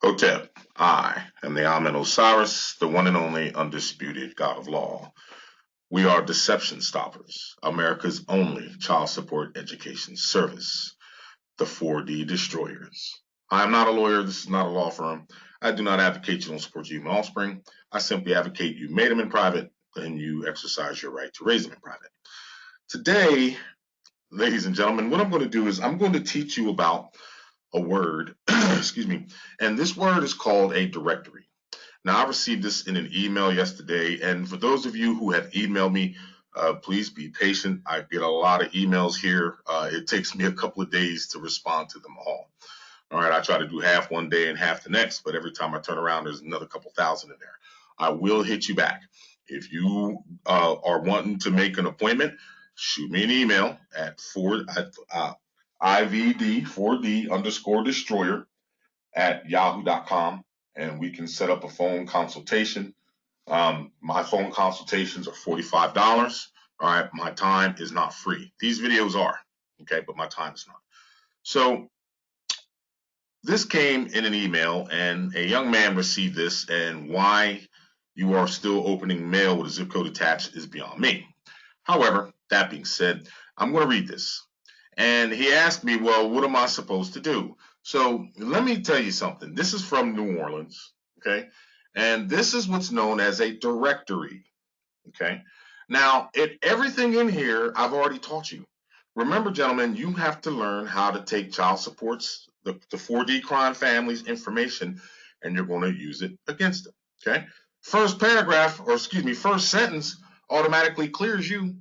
Hotep, I am the Amen Osiris, the one and only undisputed God of law. We are Deception Stoppers, America's only child support education service, the 4D Destroyers. I am not a lawyer. This is not a law firm. I do not advocate you don't support your human offspring. I simply advocate you made them in private and you exercise your right to raise them in private. Today, ladies and gentlemen, what I'm going to do is I'm going to teach you about a word, excuse me, and this word is called a directory. Now, I received this in an email yesterday, and for those of you who have emailed me, please be patient. I get a lot of emails here. It takes me a couple of days to respond to them all. All right, I try to do half one day and half the next, but every time I turn around, there's another couple thousand in there. I will hit you back. If you are wanting to make an appointment, shoot me an email at IVD4D underscore destroyer at yahoo.com and we can set up a phone consultation. My phone consultations are $45. All right, my time is not free. These videos are, okay, but my time is not. So this came in an email, and a young man received this, and why you are still opening mail with a zip code attached is beyond me. However, that being said, I'm going to read this. And he asked me, well, what am I supposed to do? So let me tell you something. This is from New Orleans, okay? And this is what's known as a directory, okay? Now, everything in here, I've already taught you. Remember, gentlemen, you have to learn how to take child supports, the 4D crime families information, and you're going to use it against them, okay? First paragraph, or excuse me, first sentence automatically clears you.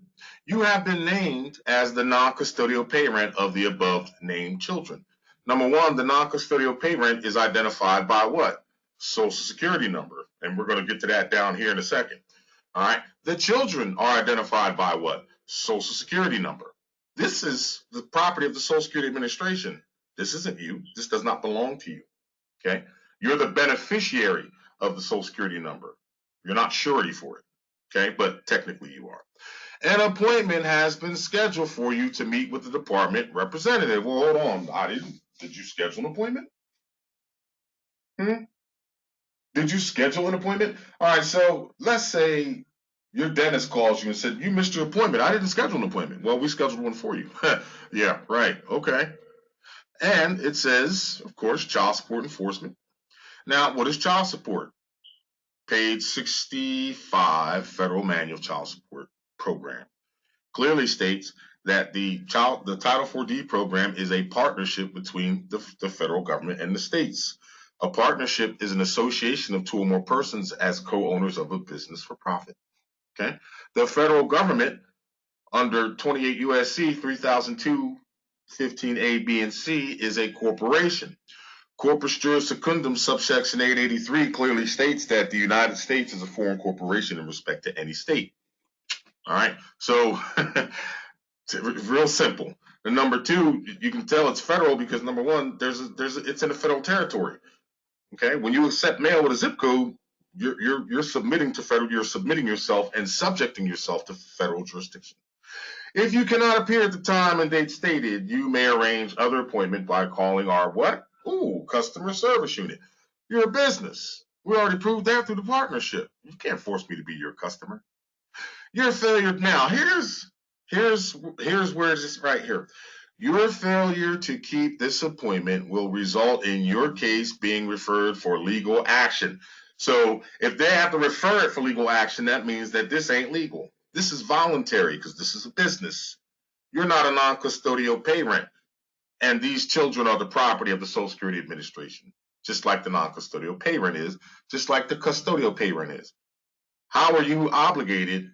You have been named as the non-custodial parent of the above named children. Number one, the non-custodial parent is identified by what? Social Security number. And we're going to get to that down here in a second. All right. The children are identified by what? Social Security number. This is the property of the Social Security Administration. This isn't you. This does not belong to you. Okay. You're the beneficiary of the Social Security number. You're not surety for it. Okay. But technically you are. An appointment has been scheduled for you to meet with the department representative. Well, hold on. I didn't. Did you schedule an appointment? Hmm? Did you schedule an appointment? All right. So let's say your dentist calls you and said, you missed your appointment. I didn't schedule an appointment. Well, we scheduled one for you. Yeah, right. Okay. And it says, of course, child support enforcement. Now, what is child support? Page 65, Federal Manual Child Support Program. Clearly states that the Title 4D program is a partnership between the federal government and the states. A partnership is an association of two or more persons as co-owners of a business for profit. Okay, the federal government under 28 USC 3002 15A, B, and C is a corporation. Corpus juris secundum subsection 883 clearly states that the United States is a foreign corporation in respect to any state. All right, so real simple. And number two, you can tell it's federal because number one, it's in a federal territory. Okay, when you accept mail with a zip code, you're submitting to federal. You're submitting yourself and subjecting yourself to federal jurisdiction. If you cannot appear at the time and date stated, you may arrange other appointment by calling our what? Ooh, customer service unit. You're a business. We already proved that through the partnership. You can't force me to be your customer. Your failure now. Here's where it is right here. Your failure to keep this appointment will result in your case being referred for legal action. So if they have to refer it for legal action, that means that this ain't legal. This is voluntary because this is a business. You're not a non-custodial parent, and these children are the property of the Social Security Administration, just like the non-custodial parent is, just like the custodial parent is. How are you obligated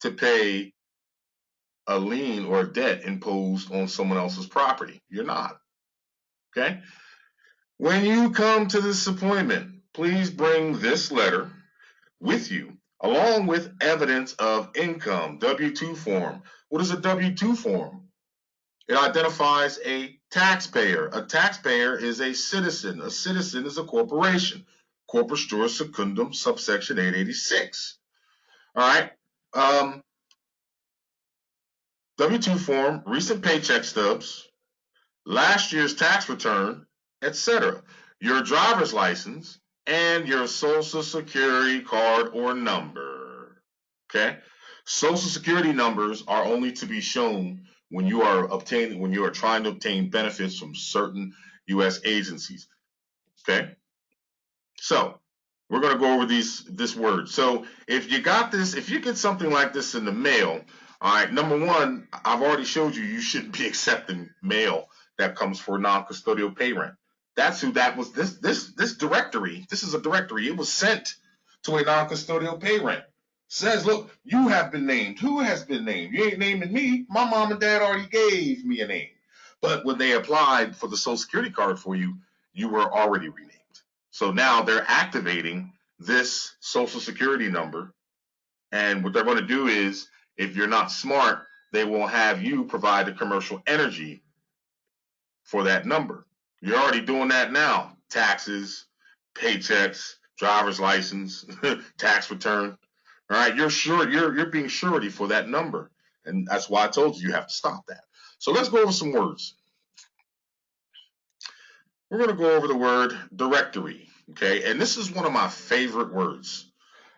to pay a lien or a debt imposed on someone else's property? You're not. Okay? When you come to this appointment, please bring this letter with you, along with evidence of income, W-2 form. What is a W-2 form? It identifies a taxpayer. A taxpayer is a citizen. A citizen is a corporation. Corpus juris secundum, subsection 886. All right. W-2 form, recent paycheck stubs, last year's tax return, etc. Your driver's license and your social security card or number. Okay? Social security numbers are only to be shown when you are trying to obtain benefits from certain US agencies. Okay? So we're going to go over this word. So if you get something like this in the mail, all right, number one, I've already showed you shouldn't be accepting mail that comes for non-custodial pay rent. That's who that was. This directory. This is a directory. It was sent to a non-custodial pay rent. Says, look, you have been named. Who has been named? You ain't naming me. My mom and dad already gave me a name. But when they applied for the Social Security card for you, you were already renamed. So now they're activating this social security number. And what they're going to do is, if you're not smart, they will have you provide the commercial energy for that number. You're already doing that now. Taxes, paychecks, driver's license, tax return. All right, you're being surety for that number. And that's why I told you have to stop that. So let's go over some words. We're going to go over the word directory. Okay, and this is one of my favorite words.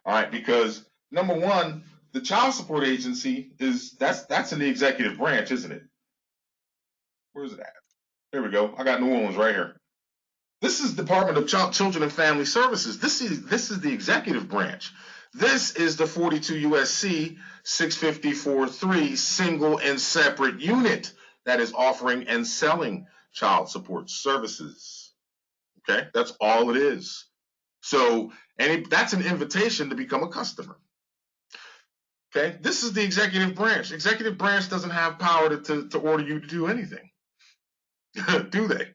All right, because number one, the child support agency that's in the executive branch, isn't it? Where's it at? Here we go. I got New Orleans right here. This is Department of Children and Family Services. This is the executive branch. This is the 42 USC 654-3 single and separate unit that is offering and selling child support services. Okay, that's all it is. So, that's an invitation to become a customer. Okay, this is the executive branch. Executive branch doesn't have power to order you to do anything, do they?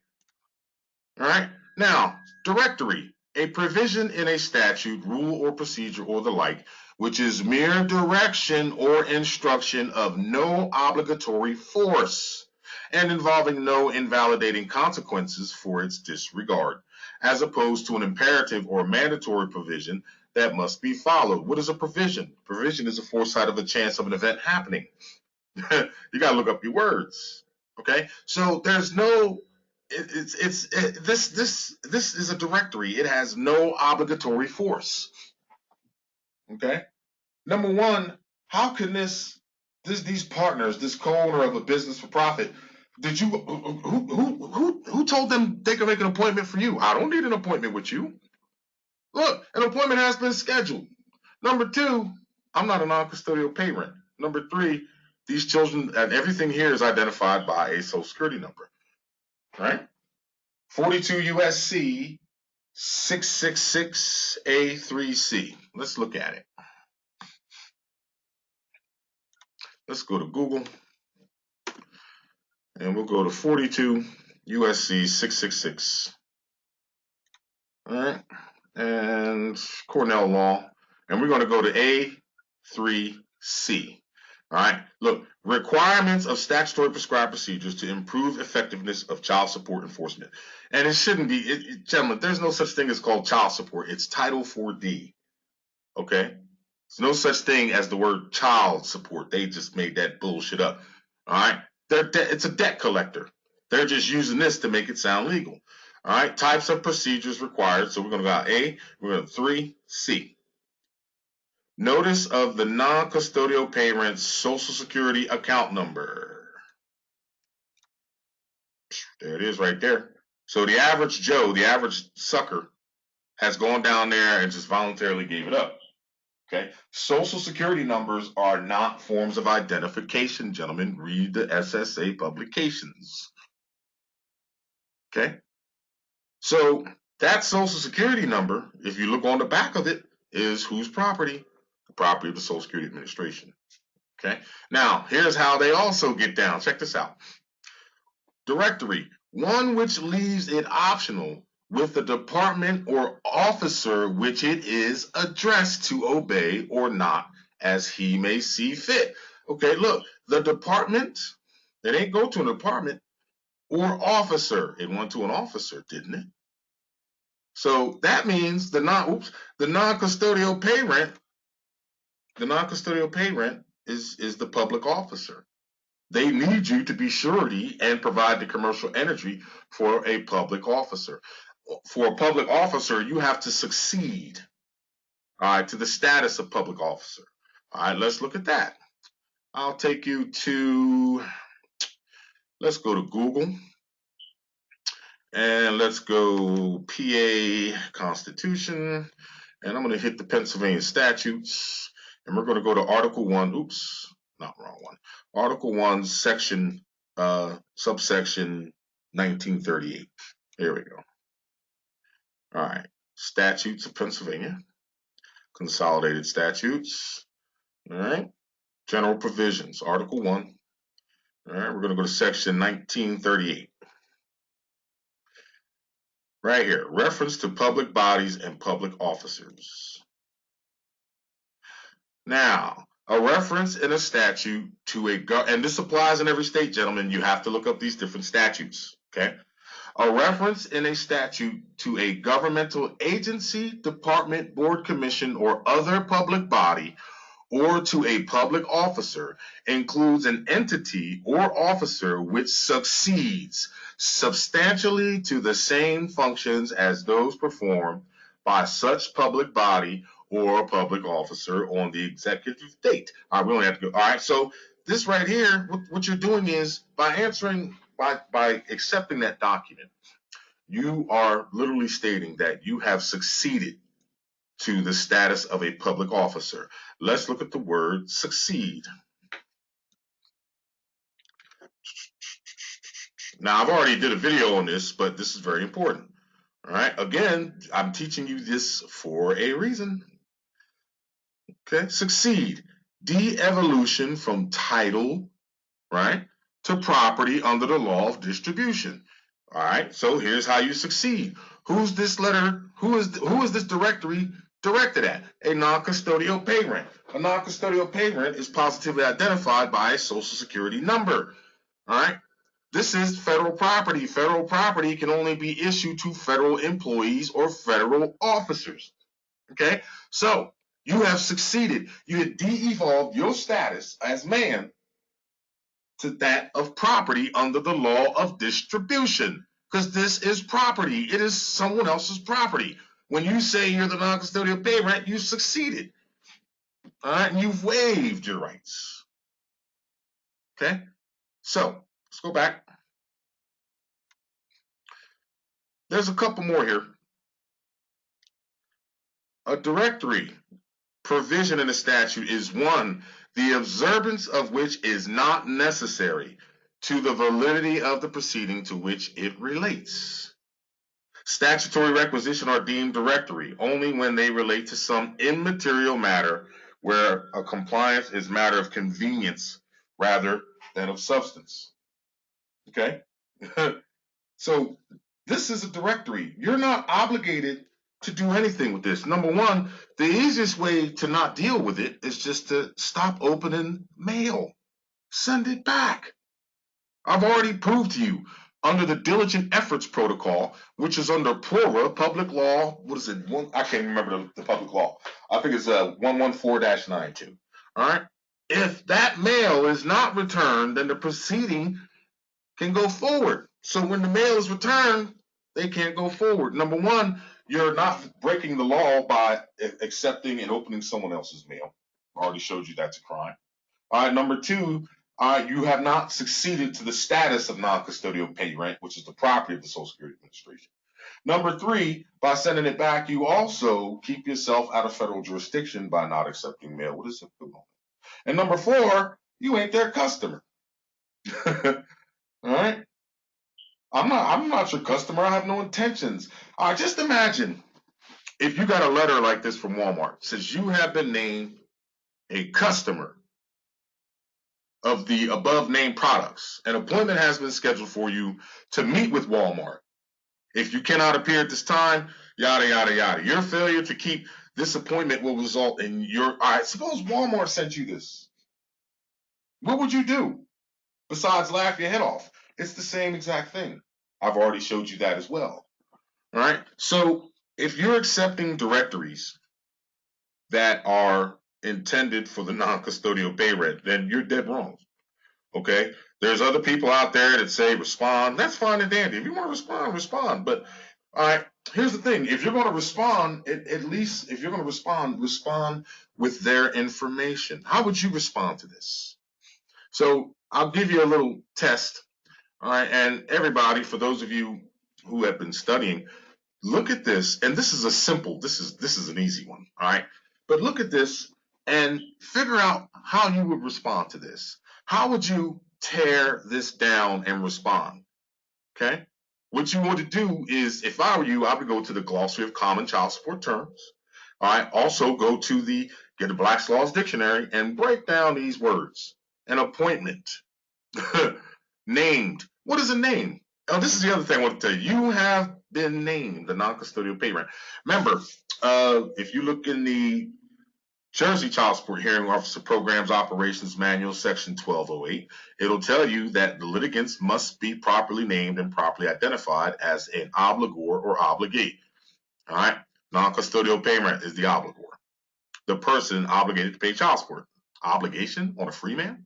All right. Now, directory, a provision in a statute, rule, or procedure, or the like, which is mere direction or instruction of no obligatory force and involving no invalidating consequences for its disregard, as opposed to an imperative or mandatory provision that must be followed. What is a provision? Provision is a foresight of a chance of an event happening. You got to look up your words. Okay, so there's no. This is a directory. It has no obligatory force. Okay. Number one, how can these partners, this co-owner of a business for profit, who told them they can make an appointment for you? I don't need an appointment with you. Look, an appointment has been scheduled. Number two, I'm not a non-custodial parent. Number three, these children and everything here is identified by a social security number. Right? 42 USC 666A3C. Let's look at it. Let's go to Google and we'll go to 42 USC 666. All right. And Cornell Law. And we're going to go to A3C. All right. Look, requirements of statutory prescribed procedures to improve effectiveness of child support enforcement. And it shouldn't be, gentlemen, there's no such thing as called child support. It's Title 4D. Okay? There's no such thing as the word child support. They just made that bullshit up. All right? It's a debt collector. They're just using this to make it sound legal. All right? Types of procedures required. So we're going to go A. We're going to 3C. Notice of the non-custodial parent's Social Security account number. There it is right there. So the average Joe, the average sucker, has gone down there and just voluntarily gave it up. Okay. Social security numbers are not forms of identification, gentlemen. Read the SSA publications. Okay. So that social security number, if you look on the back of it, is whose property? The property of the Social Security Administration. Okay. Now, here's how they also get down. Check this out. Directory, one which leaves it optional with the department or officer which it is addressed to obey or not as he may see fit. Okay, look, the department, it ain't go to an department, or officer. It went to an officer, didn't it? So that means the non-custodial pay rent, is the public officer. They need you to be surety and provide the commercial energy for a public officer. For a public officer, you have to succeed, all right, to the status of public officer. All right, let's look at that. I'll take you to, let's go to Google and let's go PA Constitution, and I'm going to hit the Pennsylvania statutes, and we're going to go to Article 1. Oops, not wrong one. Article 1, section, subsection 1938. Here we go. All right. Statutes of Pennsylvania. Consolidated statutes. All right. General provisions. Article 1. All right. We're going to go to section 1938. Right here. Reference to public bodies and public officers. Now, a reference in a statute to and this applies in every state, gentlemen. You have to look up these different statutes. Okay. A reference in a statute to a governmental agency, department, board, commission, or other public body, or to a public officer includes an entity or officer which succeeds substantially to the same functions as those performed by such public body or public officer on the executive date. All right, we only have to go. All right, so this right here, what you're doing is by accepting that document, you are literally stating that you have succeeded to the status of a public officer. Let's look at the word succeed. Now, I've already did a video on this, but this is very important. All right. Again, I'm teaching you this for a reason. Okay. Succeed. De-evolution from title, right, to property under the law of distribution. All right. So here's how you succeed. Who's this letter? Who is this directory directed at? A non-custodial pay rent. A non-custodial pay rent is positively identified by a social security number. All right. This is federal property. Federal property can only be issued to federal employees or federal officers. Okay. So you have succeeded. You have de-evolved your status as man to that of property under the law of distribution, because this is property. It is someone else's property. When you say you're the non-custodial pay rent, you've succeeded. All right, and you've waived your rights. Okay, so let's go back. There's a couple more here. A directory provision in the statute is one, the observance of which is not necessary to the validity of the proceeding to which it relates. Statutory requisition are deemed directory only when they relate to some immaterial matter where a compliance is matter of convenience rather than of substance. Okay? So this is a directory. You're not obligated to do anything with this. Number one, the easiest way to not deal with it is just to stop opening mail. Send it back. I've already proved to you under the diligent efforts protocol, which is under PLORA, public law, what is it? I can't remember the public law. I think it's 114-92. All right. If that mail is not returned, then the proceeding can go forward. So when the mail is returned, they can't go forward. Number one, you're not breaking the law by accepting and opening someone else's mail. I already showed you that's a crime. All right. Number two, you have not succeeded to the status of non-custodial pay rent, which is the property of the Social Security Administration. Number three, by sending it back, you also keep yourself out of federal jurisdiction by not accepting mail with a zip code on it. And number four, you ain't their customer. All right. I'm not your customer. I have no intentions. Just imagine if you got a letter like this from Walmart, says you have been named a customer of the above named products. An appointment has been scheduled for you to meet with Walmart. If you cannot appear at this time, yada, yada, yada. Your failure to keep this appointment will result in your, all right, suppose Walmart sent you this. What would you do besides laugh your head off? It's the same exact thing. I've already showed you that as well. All right. So if you're accepting directories that are intended for the non-custodial pay rent, then you're dead wrong. Okay, there's other people out there that say respond. That's fine and dandy. If you want to respond, respond. But all right, here's the thing: if you're going to respond, at least if you're going to respond, respond with their information. How would you respond to this? So I'll give you a little test. All right, and everybody, for those of you who have been studying, look at this, and this is a simple. This is an easy one. All right, but look at this and figure out how you would respond to this. How would you tear this down and respond? Okay. What you want to do is, if I were you, I would go to the glossary of common child support terms. All right. Also go to the get a Black's Laws dictionary and break down these words. An appointment. Named. What is a name? Oh, this is the other thing I want to tell you. You have been named the non-custodial parent. Remember, if you look in the Jersey Child Support Hearing Officer Programs Operations Manual, Section 1208, it'll tell you that the litigants must be properly named and properly identified as an obligor or obligee. All right? Non-custodial parent is the obligor, the person obligated to pay child support. Obligation on a free man?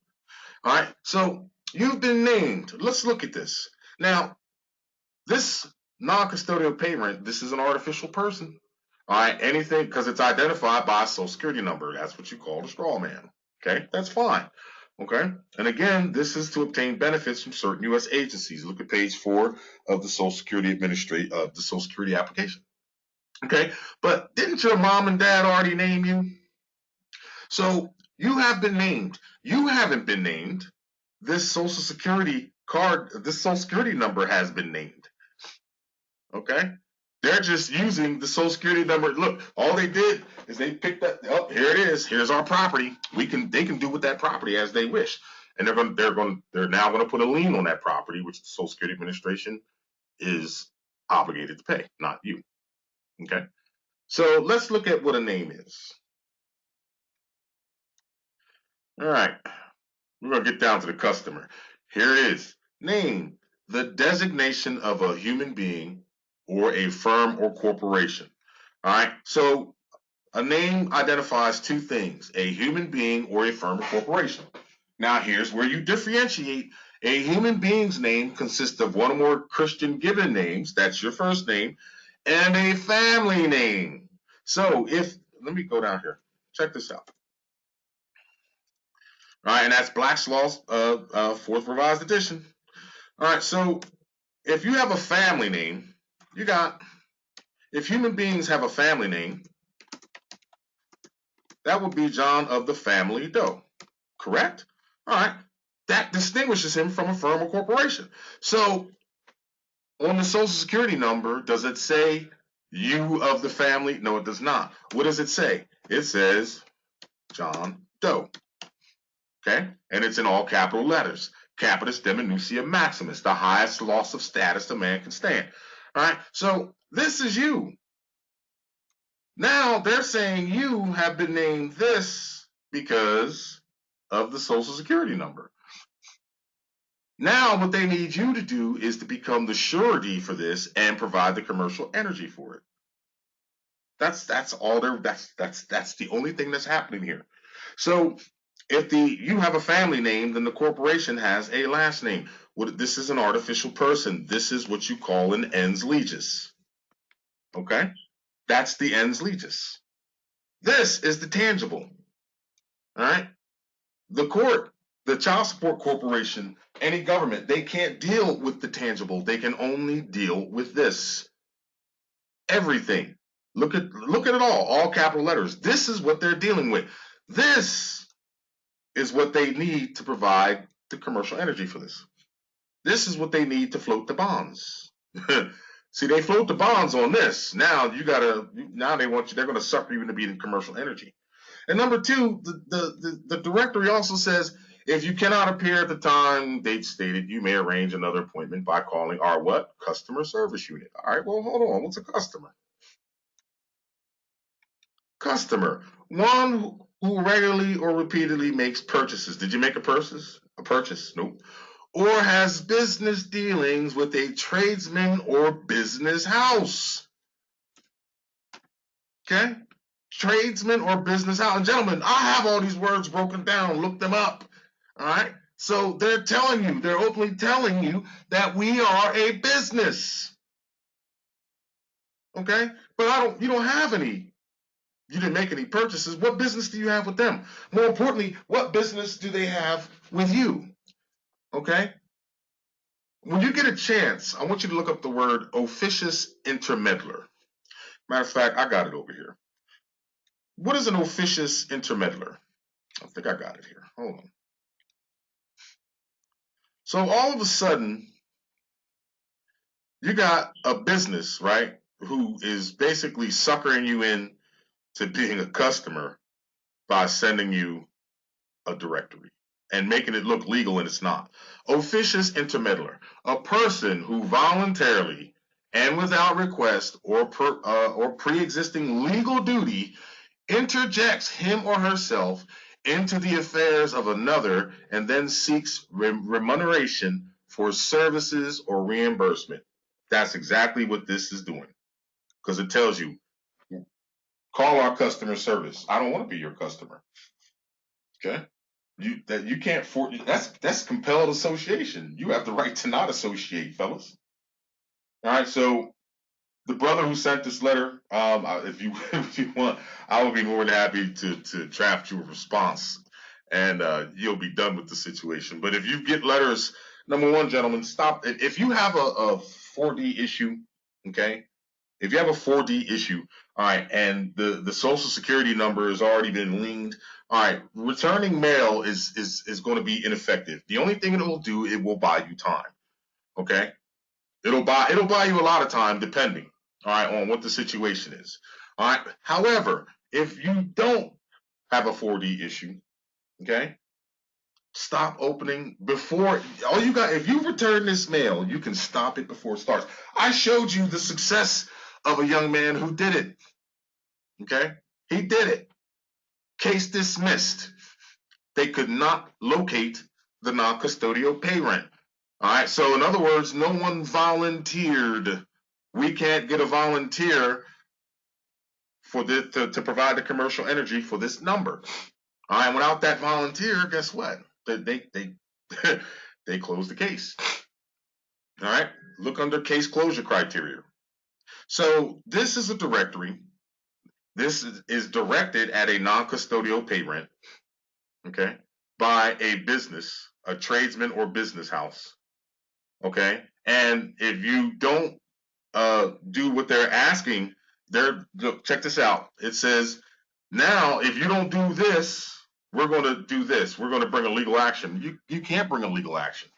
All right? So you've been named. Let's look at this. Now, this non-custodial parent, this is an artificial person. All right, anything because it's identified by a social security number. That's what you call a straw man. Okay, that's fine. Okay, and again, this is to obtain benefits from certain U.S. agencies. Look at page 4 of the Social Security the Social Security application. Okay, but didn't your mom and dad already name you? So you have been named. You haven't been named. This Social Security card, this Social Security number has been named. Okay, they're just using the Social Security number. Look, all they did is they picked up. Oh, here it is. Here's our property. They can do with that property as they wish, and they're now going to put a lien on that property, which the Social Security Administration is obligated to pay, not you. Okay, so let's look at what a name is. All right, we're going to get down to the customer. Here it is. Name: the designation of a human being or a firm or corporation. All right, so a name identifies two things: a human being or a firm or corporation. Now, here's where you differentiate. A human being's name consists of one or more Christian given names, that's your first name, and a family name. So, let me go down here. Check this out. All right, and that's Black's Laws, fourth revised edition. All right, so if you have a family name, if human beings have a family name, that would be John of the family Doe, correct? All right, that distinguishes him from a firm or corporation. So on the Social Security number, does it say you of the family? No, it does not. What does it say? It says John Doe. Okay, and it's in all capital letters. Capitis diminutia maximus, the highest loss of status a man can stand. All right, so this is you. Now they're saying you have been named this because of the Social Security number. Now what they need you to do is to become the surety for this and provide the commercial energy for it. That's all that's the only thing that's happening here. So if you have a family name, then the corporation has a last name. This is an artificial person. This is what you call an ens legis. Okay? That's the ens legis. This is the tangible. All right? The court, the child support corporation, any government, they can't deal with the tangible. They can only deal with this. Everything. Look at it all capital letters. This is what they're dealing with. This is what they need to provide the commercial energy for this. This is what they need to float the bonds. See, they float the bonds on this. Now they want you, they're going to sucker you into being commercial energy. And number two, the directory also says if you cannot appear at the time date stated, you may arrange another appointment by calling our what? Customer service unit. All right, well, hold on. What's a customer? Customer, one who regularly or repeatedly makes purchases. Did you make a purchase? A purchase? Nope. Or has business dealings with a tradesman or business house. Okay? Tradesman or business house. And gentlemen, I have all these words broken down. Look them up. All right? So they're telling you, they're openly telling you that we are a business. Okay? But you don't have any. You didn't make any purchases. What business do you have with them? More importantly, what business do they have with you? Okay? When you get a chance, I want you to look up the word officious intermeddler. Matter of fact, I got it over here. What is an officious intermeddler? I think I got it here. Hold on. So all of a sudden, you got a business, right, who is basically suckering you in to being a customer by sending you a directory and making it look legal and it's not. Officious intermeddler, a person who voluntarily and without request or pre-existing legal duty interjects him or herself into the affairs of another and then seeks remuneration for services or reimbursement. That's exactly what this is doing, because it tells you, call our customer service. I don't want to be your customer. Okay? You can't force. That's compelled association. You have the right to not associate, fellas. All right. So the brother who sent this letter, if you if you want, I would be more than happy to draft you a response, and you'll be done with the situation. But if you get letters, number one, gentlemen, stop. If you have a 4D issue, okay. If you have a 4D issue, all right, and the social security number has already been linked, all right, returning mail is going to be ineffective. The only thing it will do, it will buy you time. Okay, it'll buy you a lot of time, depending, all right, on what the situation is. All right. However, if you don't have a 4D issue, okay, stop opening before all you got. If you return this mail, you can stop it before it starts. I showed you the success of a young man who did it. Okay, he did it. Case dismissed. They could not locate the non-custodial pay rent. All right. So in other words, no one volunteered. We can't get a volunteer for this to provide the commercial energy for this number. All right. Without that volunteer, guess what? They they close the case. All right. Look under case closure criteria. So this is a directory. This is directed at a non-custodial pay rent, okay, by a business, a tradesman or business house, okay. And if you don't do what they're asking, look, check this out. It says, now if you don't do this, we're going to do this. We're going to bring a legal action. You can't bring a legal action.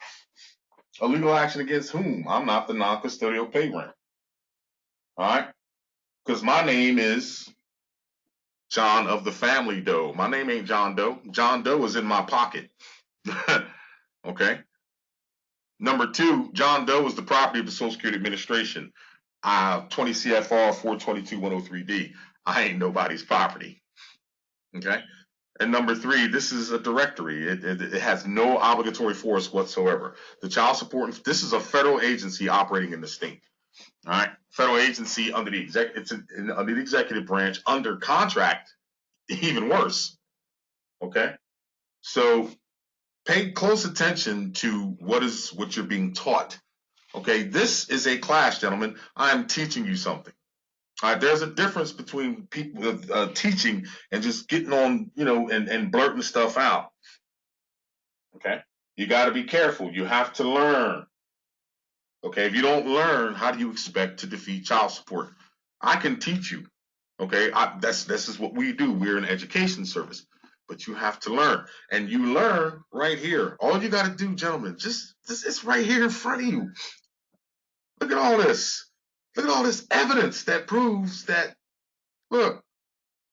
A legal action against whom? I'm not the non-custodial pay rent. All right, because my name is John of the Family Doe. My name ain't John Doe. John Doe is in my pocket. Okay. Number two, John Doe is the property of the Social Security Administration. 20 CFR 422-103D. I ain't nobody's property. Okay. And number three, this is a directory. It has no obligatory force whatsoever. The child support, this is a federal agency operating in the state. All right. Federal agency under the under the executive branch, under contract, even worse. Okay. So pay close attention to what you're being taught. Okay, this is a class, gentlemen. I am teaching you something. All right, there's a difference between people teaching and just getting on, and blurting stuff out. Okay, you got to be careful. You have to learn. Okay, if you don't learn, how do you expect to defeat child support? I can teach you. Okay, this is what we do. We're an education service, but you have to learn, and you learn right here. All you got to do, gentlemen, it's right here in front of you. Look at all this. Look at all this evidence that proves that, look,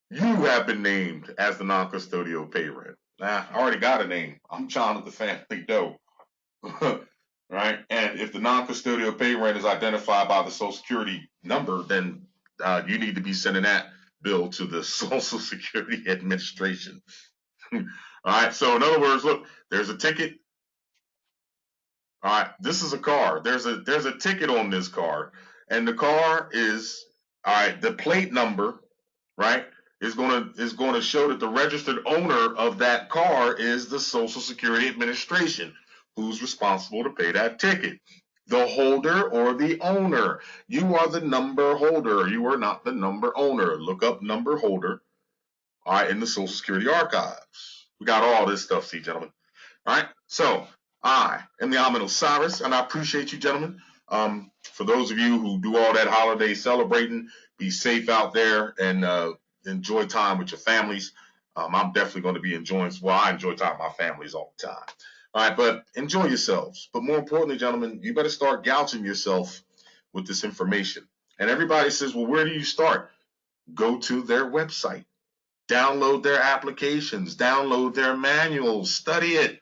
you have been named as the non-custodial pay rent. Nah, I already got a name. I'm John of the Family Doe. Right? And if the non-custodial pay rent is identified by the Social Security number, then you need to be sending that bill to the Social Security Administration. All right. So in other words, look, there's a ticket. All right. This is a car. There's a ticket on this car, and the car is, all right. The plate number, right, is going to show that the registered owner of that car is the Social Security Administration, who's responsible to pay that ticket. The holder or the owner. You are the number holder. You are not the number owner. Look up number holder, all right, in the Social Security archives. We got all this stuff, see, gentlemen. All right. So I am the Amin Osiris, and I appreciate you, gentlemen. For those of you who do all that holiday celebrating, be safe out there and enjoy time with your families. I'm definitely going to be enjoying. Well, I enjoy time with my families all the time. All right, but enjoy yourselves. But more importantly, gentlemen, you better start gouging yourself with this information. And everybody says, well, where do you start? Go to their website, download their applications, download their manuals, study it.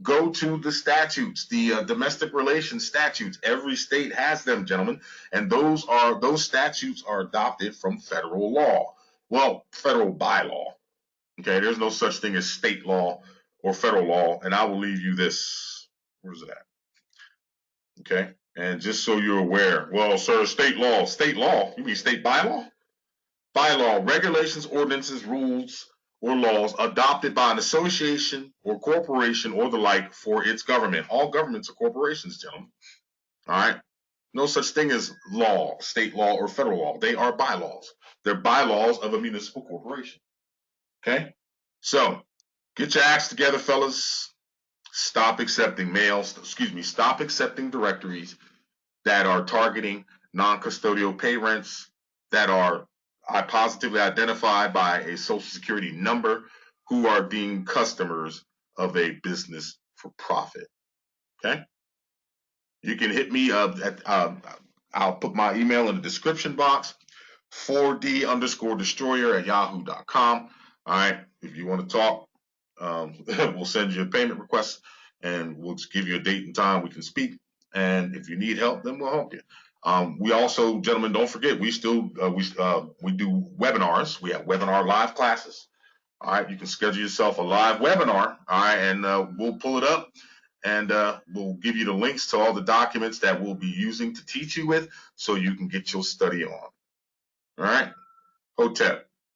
Go to the statutes, the domestic relations statutes. Every state has them, gentlemen, and those statutes are adopted from federal law. Well, federal bylaw. Okay, there's no such thing as state law or federal law, and I will leave you this. Where's it at? Okay, and just so you're aware, well, sir, state law. You mean state bylaw? Bylaw, regulations, ordinances, rules, or laws adopted by an association or corporation or the like for its government. All governments are corporations, gentlemen. All right. No such thing as law, state law, or federal law. They are bylaws. They're bylaws of a municipal corporation. Okay. So get your acts together, fellas. Stop accepting stop accepting directories that are targeting non-custodial pay rents that are positively identified by a Social Security number who are deemed customers of a business for profit. Okay? You can hit me up at, I'll put my email in the description box, 4D_destroyer@yahoo.com. All right. If you want to talk, we'll send you a payment request and we'll just give you a date and time we can speak. And if you need help, then we'll help you. We also, gentlemen, don't forget, we still we do webinars. We have webinar live classes. All right, you can schedule yourself a live webinar. All right, and we'll pull it up and we'll give you the links to all the documents that we'll be using to teach you with, so you can get your study on. All right, Hotep.